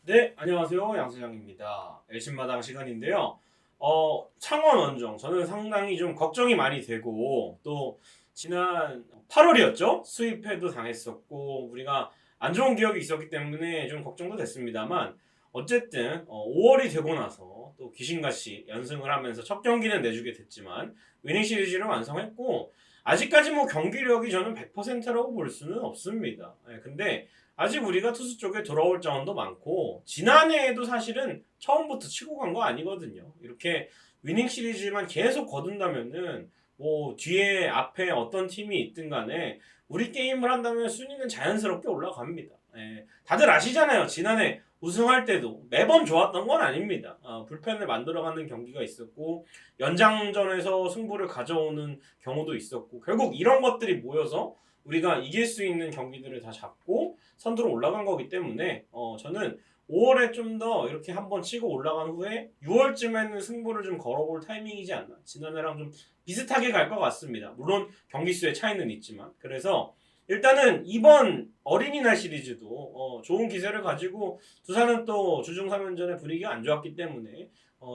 네, 안녕하세요. 양수장입니다. 엘신마당 시간인데요. 창원 원정, 저는 상당히 좀 걱정이 많이 되고, 또, 지난 8월이었죠? 수입회도 당했었고, 우리가 안 좋은 기억이 있었기 때문에 좀 걱정도 됐습니다만, 어쨌든, 5월이 되고 나서 또 귀신같이 연승을 하면서 첫 경기는 내주게 됐지만, 위닝 시리즈를 완성했고, 아직까지 뭐 경기력이 저는 100%라고 볼 수는 없습니다. 근데, 아직 우리가 투수 쪽에 돌아올 자원도 많고 지난해에도 사실은 처음부터 치고 간 거 아니거든요. 이렇게 위닝 시리즈만 계속 거둔다면은 뭐 뒤에 앞에 어떤 팀이 있든 간에 우리 게임을 한다면 순위는 자연스럽게 올라갑니다. 다들 아시잖아요. 지난해 우승할 때도 매번 좋았던 건 아닙니다. 불펜을 만들어가는 경기가 있었고 연장전에서 승부를 가져오는 경우도 있었고 결국 이런 것들이 모여서 우리가 이길 수 있는 경기들을 다 잡고 선두로 올라간 거기 때문에 저는 5월에 좀 더 이렇게 한번 치고 올라간 후에 6월쯤에는 승부를 좀 걸어볼 타이밍이지 않나. 지난해랑 좀 비슷하게 갈 것 같습니다. 물론 경기 수의 차이는 있지만. 그래서 일단은 이번 어린이날 시리즈도 좋은 기세를 가지고 두산은 또 주중 3연전의 분위기가 안 좋았기 때문에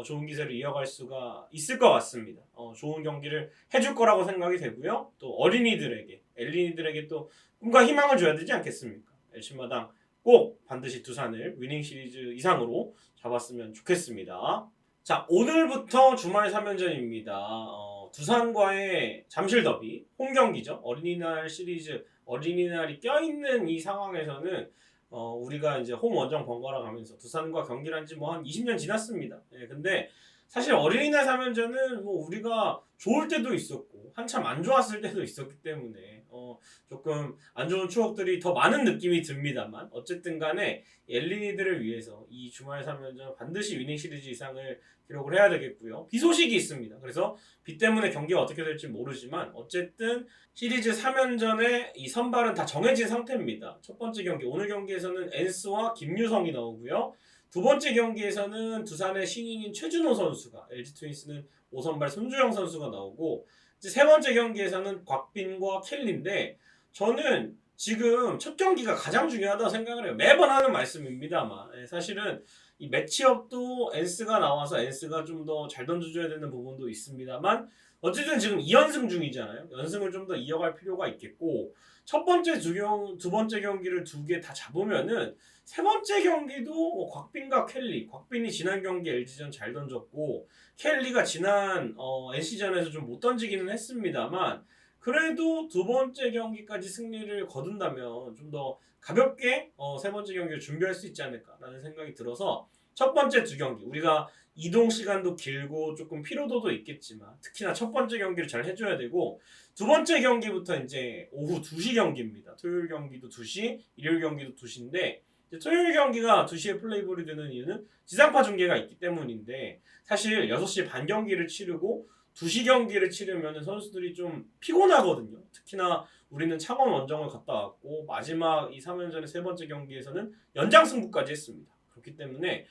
좋은 기세를 이어갈 수가 있을 것 같습니다. 좋은 경기를 해줄 거라고 생각이 되고요. 또 어린이들에게, 엘린이들에게 또 꿈과 희망을 줘야 되지 않겠습니까? 엘신마당 꼭 반드시 두산을 위닝 시리즈 이상으로 잡았으면 좋겠습니다. 자, 오늘부터 주말 3연전입니다. 두산과의 잠실 더비, 홈 경기죠. 어린이날 시리즈, 어린이날이 껴있는 이 상황에서는 우리가 이제 홈 원정 번갈아 가면서 두산과 경기를 한 지 뭐 한 20년 지났습니다. 근데 사실 어린이날 3연전은 뭐 우리가 좋을 때도 있었고 한참 안 좋았을 때도 있었기 때문에 조금 안 좋은 추억들이 더 많은 느낌이 듭니다만 어쨌든 간에 엘리니들을 위해서 이 주말 3연전 반드시 위닝 시리즈 이상을 기록을 해야 되겠고요. 비 소식이 있습니다. 그래서 비 때문에 경기가 어떻게 될지 모르지만 어쨌든 시리즈 3연전의 이 선발은 다 정해진 상태입니다. 첫 번째 경기 오늘 경기에서는 엔스와 김유성이 나오고요. 두 번째 경기에서는 두산의 신인인 최준호 선수가 LG 트윈스는 5선발 손주영 선수가 나오고 이제 세 번째 경기에서는 곽빈과 켈리인데 저는 지금 첫 경기가 가장 중요하다고 생각을 해요. 매번 하는 말씀입니다만 사실은 이 매치업도 엔스가 나와서 엔스가 좀 더 잘 던져줘야 되는 부분도 있습니다만 어쨌든 지금 2연승 중이잖아요. 연승을 좀 더 이어갈 필요가 있겠고 첫 번째 두 번째 경기를 두 개 다 잡으면은 세 번째 경기도 뭐 곽빈과 켈리, 곽빈이 지난 경기 LG전 잘 던졌고 켈리가 지난 NC전에서 좀 못 던지기는 했습니다만 그래도 두 번째 경기까지 승리를 거둔다면 좀 더 가볍게 세 번째 경기를 준비할 수 있지 않을까라는 생각이 들어서 첫 번째 두 경기 우리가 이동 시간도 길고 조금 피로도도 있겠지만 특히나 첫 번째 경기를 잘 해줘야 되고 두 번째 경기부터 이제 오후 2시 경기입니다. 토요일 경기도 2시, 일요일 경기도 2시인데 토요일 경기가 2시에 플레이볼이 되는 이유는 지상파 중계가 있기 때문인데 사실 6시 반 경기를 치르고 2시 경기를 치르면 선수들이 좀 피곤하거든요. 특히나 우리는 창원 원정을 갔다 왔고 마지막 이 3연전의 세 번째 경기에서는 연장 승부까지 했습니다. 그렇기 때문에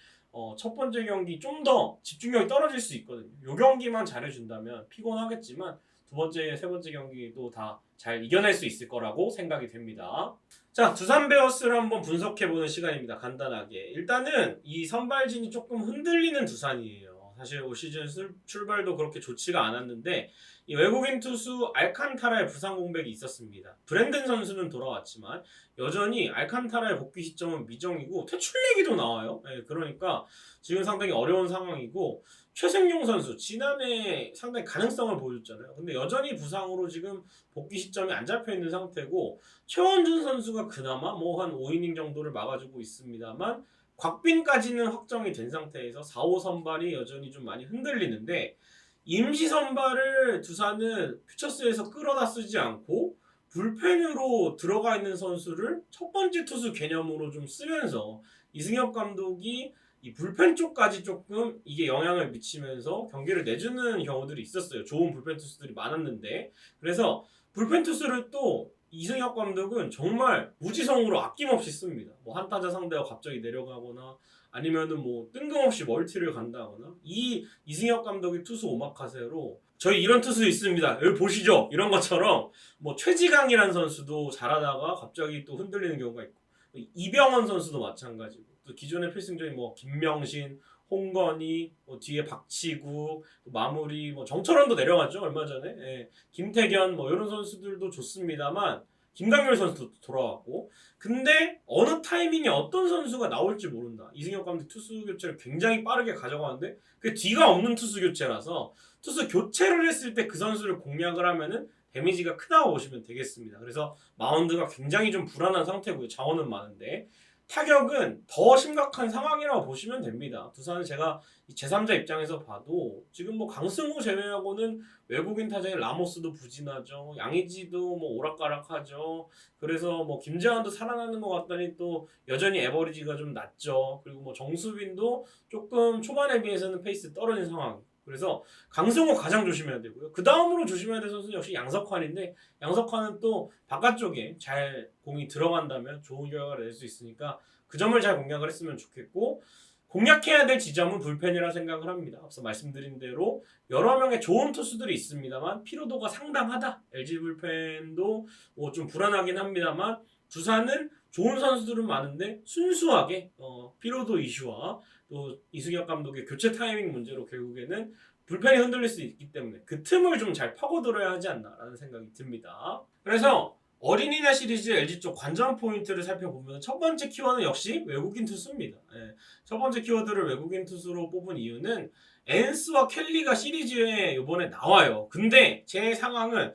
첫 번째 경기 좀 더 집중력이 떨어질 수 있거든요. 요 경기만 잘해준다면 피곤하겠지만 두 번째, 세 번째 경기도 다 잘 이겨낼 수 있을 거라고 생각이 됩니다. 자, 두산 베어스를 한번 분석해보는 시간입니다. 간단하게. 일단은 이 선발진이 조금 흔들리는 두산이에요. 사실 올 시즌 출발도 그렇게 좋지가 않았는데 이 외국인 투수 알칸타라의 부상 공백이 있었습니다. 브랜든 선수는 돌아왔지만 여전히 알칸타라의 복귀 시점은 미정이고 퇴출 얘기도 나와요. 그러니까 지금 상당히 어려운 상황이고 최승용 선수 지난해 상당히 가능성을 보여줬잖아요. 근데 여전히 부상으로 지금 복귀 시점이 안 잡혀 있는 상태고 최원준 선수가 그나마 뭐 한 5이닝 정도를 막아주고 있습니다만 곽빈까지는 확정이 된 상태에서 4, 5 선발이 여전히 좀 많이 흔들리는데 임시 선발을 두산은 퓨처스에서 끌어다 쓰지 않고 불펜으로 들어가 있는 선수를 첫 번째 투수 개념으로 좀 쓰면서 이승엽 감독이 이 불펜 쪽까지 조금 이게 영향을 미치면서 경기를 내주는 경우들이 있었어요. 좋은 불펜 투수들이 많았는데 그래서 불펜 투수를 또 이승엽 감독은 정말 무지성으로 아낌없이 씁니다. 뭐 한타자 상대가 갑자기 내려가거나 아니면은 뭐 뜬금없이 멀티를 간다거나 이 이승엽 감독의 투수 오마카세로 저희 이런 투수 있습니다. 여기 보시죠. 이런 것처럼 뭐 최지강이라는 선수도 잘하다가 갑자기 또 흔들리는 경우가 있고 이병헌 선수도 마찬가지고 또 또 기존의 필승조인 뭐 김명신, 홍건희, 뭐 뒤에 박치구, 또 마무리 뭐 정철원도 내려갔죠 얼마 전에. 예. 김태견 뭐 이런 선수들도 좋습니다만 김강렬 선수도 돌아왔고 근데 어느 타이밍에 어떤 선수가 나올지 모른다. 이승엽 감독 투수 교체를 굉장히 빠르게 가져가는데 그 뒤가 없는 투수 교체라서 투수 교체를 했을 때 그 선수를 공략을 하면은 데미지가 크다고 보시면 되겠습니다. 그래서 마운드가 굉장히 좀 불안한 상태고요. 자원은 많은데 타격은 더 심각한 상황이라고 보시면 됩니다. 두산은 제가 제3자 입장에서 봐도 지금 뭐 강승호 제외하고는 외국인 타자의 라모스도 부진하죠. 양의지도 뭐 오락가락하죠. 그래서 뭐 김재환도 살아나는 것 같더니 또 여전히 에버리지가 좀 낮죠. 그리고 뭐 정수빈도 조금 초반에 비해서는 페이스 떨어진 상황. 그래서 강승호 가장 조심해야 되고요. 그 다음으로 조심해야 될 선수는 역시 양석환인데 양석환은 또 바깥쪽에 잘 공이 들어간다면 좋은 결과를 낼 수 있으니까 그 점을 잘 공략을 했으면 좋겠고 공략해야 될 지점은 불펜이라 생각을 합니다. 앞서 말씀드린 대로 여러 명의 좋은 투수들이 있습니다만 피로도가 상당하다. LG 불펜도 뭐 좀 불안하긴 합니다만 두산은 좋은 선수들은 많은데 순수하게 피로도 이슈와 또 이승엽 감독의 교체 타이밍 문제로 결국에는 불펜이 흔들릴 수 있기 때문에 그 틈을 좀 잘 파고들어야 하지 않나라는 생각이 듭니다. 그래서 어린이날 시리즈 LG 쪽 관전 포인트를 살펴보면 첫 번째 키워드는 역시 외국인 투수입니다. 예, 첫 번째 키워드를 외국인 투수로 뽑은 이유는 엔스와 켈리가 시리즈에 이번에 나와요. 근데 제 상황은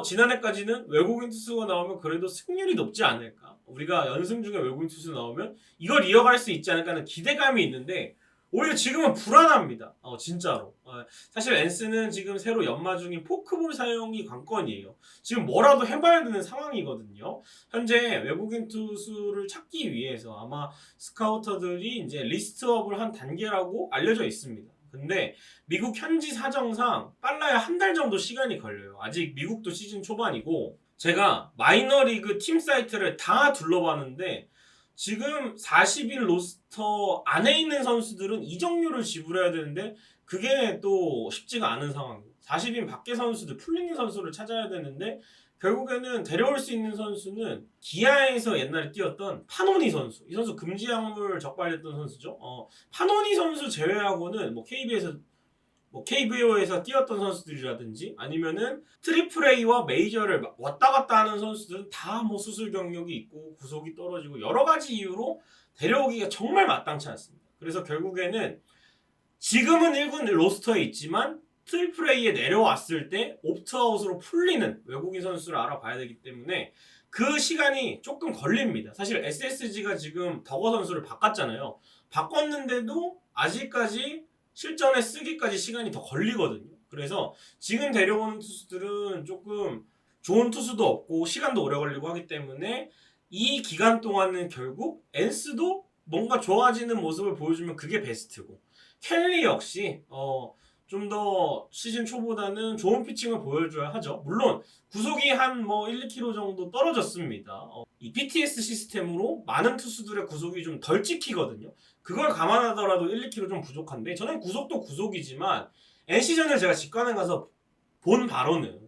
지난해까지는 외국인 투수가 나오면 그래도 승률이 높지 않을까? 우리가 연승 중에 외국인 투수 나오면 이걸 이어갈 수 있지 않을까 하는 기대감이 있는데 오히려 지금은 불안합니다. 진짜로. 사실 엔스는 지금 새로 연마 중인 포크볼 사용이 관건이에요. 지금 뭐라도 해봐야 되는 상황이거든요. 현재 외국인 투수를 찾기 위해서 아마 스카우터들이 이제 리스트업을 한 단계라고 알려져 있습니다. 근데 미국 현지 사정상 빨라야 한 달 정도 시간이 걸려요. 아직 미국도 시즌 초반이고 제가 마이너리그 팀 사이트를 다 둘러봤는데 지금 40일 로스터 안에 있는 선수들은 이적료를 지불해야 되는데 그게 또 쉽지가 않은 상황이에요. 40인 밖의 선수들, 풀리는 선수를 찾아야 되는데 결국에는 데려올 수 있는 선수는 기아에서 옛날에 뛰었던 파노니 선수. 이 선수 금지약물 적발됐던 선수죠. 파노니 선수 제외하고는 뭐 KBO에서 뛰었던 선수들이라든지 아니면은 트리플 A와 메이저를 왔다 갔다 하는 선수들은 다 뭐 수술 경력이 있고 구속이 떨어지고 여러 가지 이유로 데려오기가 정말 마땅치 않습니다. 그래서 결국에는 지금은 1군 로스터에 있지만 트리플 A에 내려왔을 때 옵트아웃으로 풀리는 외국인 선수를 알아봐야 되기 때문에 그 시간이 조금 걸립니다. 사실 SSG가 지금 덕어 선수를 바꿨잖아요. 바꿨는데도 아직까지 실전에 쓰기까지 시간이 더 걸리거든요. 그래서 지금 데려오는 투수들은 조금 좋은 투수도 없고 시간도 오래 걸리고 하기 때문에 이 기간 동안은 결국 엔스도 뭔가 좋아지는 모습을 보여주면 그게 베스트고 켈리 역시 좀 더 시즌 초보다는 좋은 피칭을 보여줘야 하죠. 물론 구속이 한 뭐 1, 2kg 정도 떨어졌습니다. 이 PTS 시스템으로 많은 투수들의 구속이 좀 덜 찍히거든요. 그걸 감안하더라도 1, 2kg 좀 부족한데 저는 구속도 구속이지만 NC전을 제가 직관에 가서 본 바로는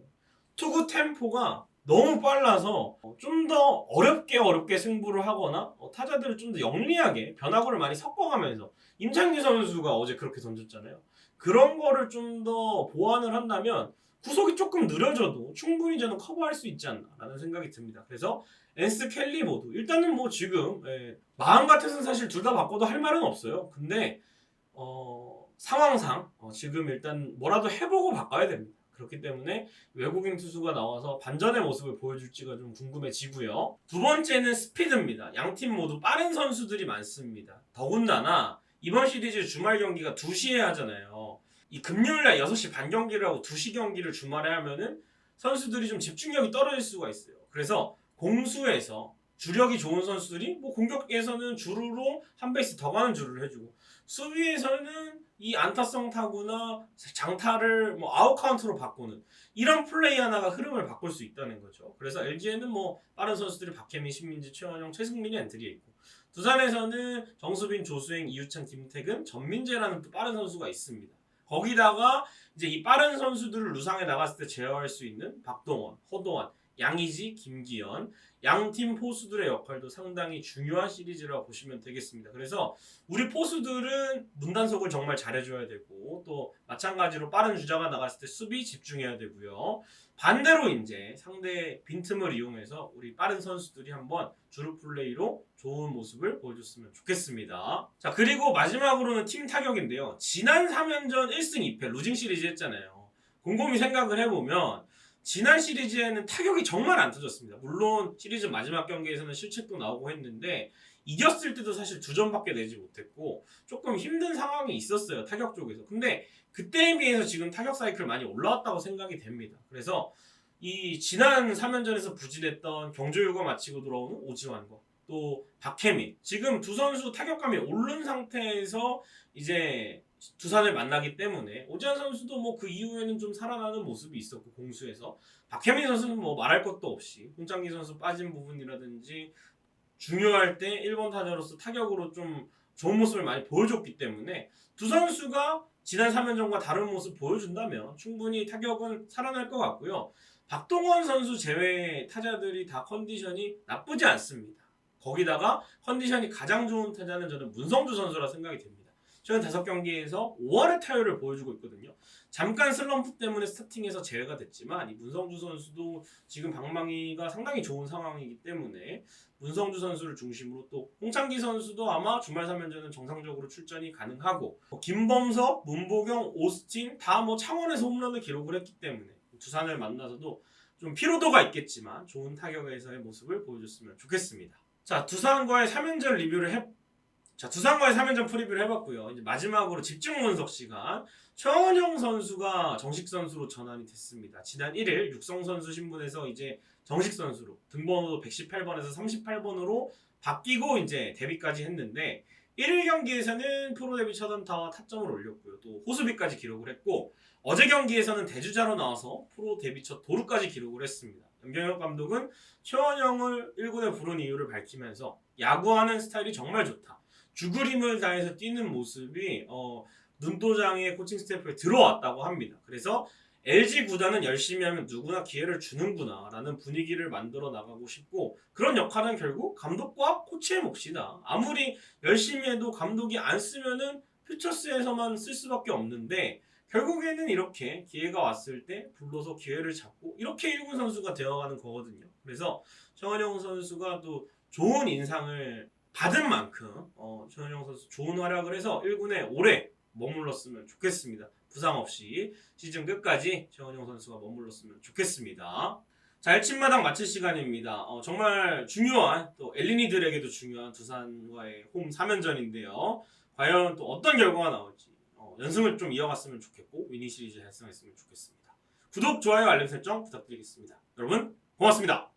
투구 템포가 너무 빨라서 좀 더 어렵게 승부를 하거나 타자들을 좀 더 영리하게 변화구를 많이 섞어가면서 임창규 선수가 어제 그렇게 던졌잖아요. 그런 거를 좀 더 보완을 한다면 구속이 조금 느려져도 충분히 저는 커버할 수 있지 않나라는 생각이 듭니다. 그래서 엔스 켈리 모두 일단은 뭐 지금 마음 같아서는 사실 둘 다 바꿔도 할 말은 없어요. 근데 상황상 지금 일단 뭐라도 해보고 바꿔야 됩니다. 그렇기 때문에 외국인 투수가 나와서 반전의 모습을 보여줄지가 좀 궁금해지고요. 두 번째는 스피드입니다. 양 팀 모두 빠른 선수들이 많습니다. 더군다나 이번 시리즈 주말 경기가 2시에 하잖아요. 이 금요일날 6시 반 경기를 하고 2시 경기를 주말에 하면은 선수들이 좀 집중력이 떨어질 수가 있어요. 그래서 공수에서 주력이 좋은 선수들이 뭐 공격에서는 주루로 한 베이스 더 가는 주루를 해주고 수비에서는 이 안타성 타구나 장타를 뭐 아웃 카운트로 바꾸는 이런 플레이 하나가 흐름을 바꿀 수 있다는 거죠. 그래서 LG에는 뭐 빠른 선수들이 박혜민, 신민지, 최원영, 최승민이 엔트리에 있고 두산에서는 정수빈, 조수행, 이유찬, 김태근, 전민재라는 또 빠른 선수가 있습니다. 거기다가 이제 이 빠른 선수들을 루상에 나갔을 때 제어할 수 있는 박동원, 허도환 양의지, 김기현 양팀 포수들의 역할도 상당히 중요한 시리즈라고 보시면 되겠습니다. 그래서 우리 포수들은 문단속을 정말 잘해줘야 되고 또 마찬가지로 빠른 주자가 나갔을 때 수비 집중해야 되고요. 반대로 이제 상대 빈틈을 이용해서 우리 빠른 선수들이 한번 주루 플레이로 좋은 모습을 보여줬으면 좋겠습니다. 자, 그리고 마지막으로는 팀 타격인데요. 지난 3연전 1승 2패 루징 시리즈 했잖아요. 곰곰이 생각을 해보면 지난 시리즈에는 타격이 정말 안 터졌습니다. 물론 시리즈 마지막 경기에서는 실책도 나오고 했는데 이겼을 때도 사실 2점밖에 내지 못했고 조금 힘든 상황이 있었어요. 타격 쪽에서. 근데 그때에 비해서 지금 타격 사이클 많이 올라왔다고 생각이 됩니다. 그래서 이 지난 3연전에서 부진했던 경조유가 마치고 돌아오는 오지환과 또 박혜민 지금 두 선수 타격감이 오른 상태에서 이제 두산을 만나기 때문에 오지환 선수도 뭐 그 이후에는 좀 살아나는 모습이 있었고 공수에서 박혜민 선수는 뭐 말할 것도 없이 홍창기 선수 빠진 부분이라든지 중요할 때 1번 타자로서 타격으로 좀 좋은 모습을 많이 보여줬기 때문에 두 선수가 지난 3연전과 다른 모습 보여준다면 충분히 타격은 살아날 것 같고요. 박동원 선수 제외 타자들이 다 컨디션이 나쁘지 않습니다. 거기다가 컨디션이 가장 좋은 타자는 저는 문성주 선수라 생각이 됩니다. 최근 5경기에서 5할의 타율을 보여주고 있거든요. 잠깐 슬럼프 때문에 스타팅에서 제외가 됐지만 이 문성주 선수도 지금 방망이가 상당히 좋은 상황이기 때문에 문성주 선수를 중심으로 또 홍창기 선수도 아마 주말 3연전은 정상적으로 출전이 가능하고 김범석, 문보경, 오스틴 다 뭐 창원에서 홈런을 기록을 했기 때문에 두산을 만나서도 좀 피로도가 있겠지만 좋은 타격에서의 모습을 보여줬으면 좋겠습니다. 자, 두산과의 3연전 프리뷰를 해봤고요. 이제 마지막으로 집중 분석 시간. 최원영 선수가 정식 선수로 전환이 됐습니다. 지난 1일 육성 선수 신분에서 이제 정식 선수로 등번호도 118번에서 38번으로 바뀌고 이제 데뷔까지 했는데 1일 경기에서는 프로 데뷔 첫 안타와 타점을 올렸고요. 또 호수비까지 기록을 했고 어제 경기에서는 대주자로 나와서 프로 데뷔 첫 도루까지 기록을 했습니다. 염경엽 감독은 최원영을 1군에 부른 이유를 밝히면서 야구하는 스타일이 정말 좋다. 죽으림을 다해서 뛰는 모습이 눈도장의 코칭 스태프에 들어왔다고 합니다. 그래서 LG 구단은 열심히 하면 누구나 기회를 주는구나 라는 분위기를 만들어 나가고 싶고 그런 역할은 결국 감독과 코치의 몫이다. 아무리 열심히 해도 감독이 안 쓰면은 퓨처스에서만 쓸 수밖에 없는데 결국에는 이렇게 기회가 왔을 때 불러서 기회를 잡고 이렇게 1군 선수가 되어가는 거거든요. 그래서 정한영 선수가 또 좋은 인상을 받은 만큼 최원영 선수 좋은 활약을 해서 1군에 오래 머물렀으면 좋겠습니다. 부상 없이 시즌 끝까지 최원영 선수가 머물렀으면 좋겠습니다. 자, 1침마당 마칠 시간입니다. 정말 중요한 또 엘리니들에게도 중요한 두산과의 홈 3연전인데요. 과연 또 어떤 결과가 나올지 연승을 좀 이어갔으면 좋겠고 위닝 시리즈 달성했으면 좋겠습니다. 구독, 좋아요, 알림 설정 부탁드리겠습니다. 여러분 고맙습니다.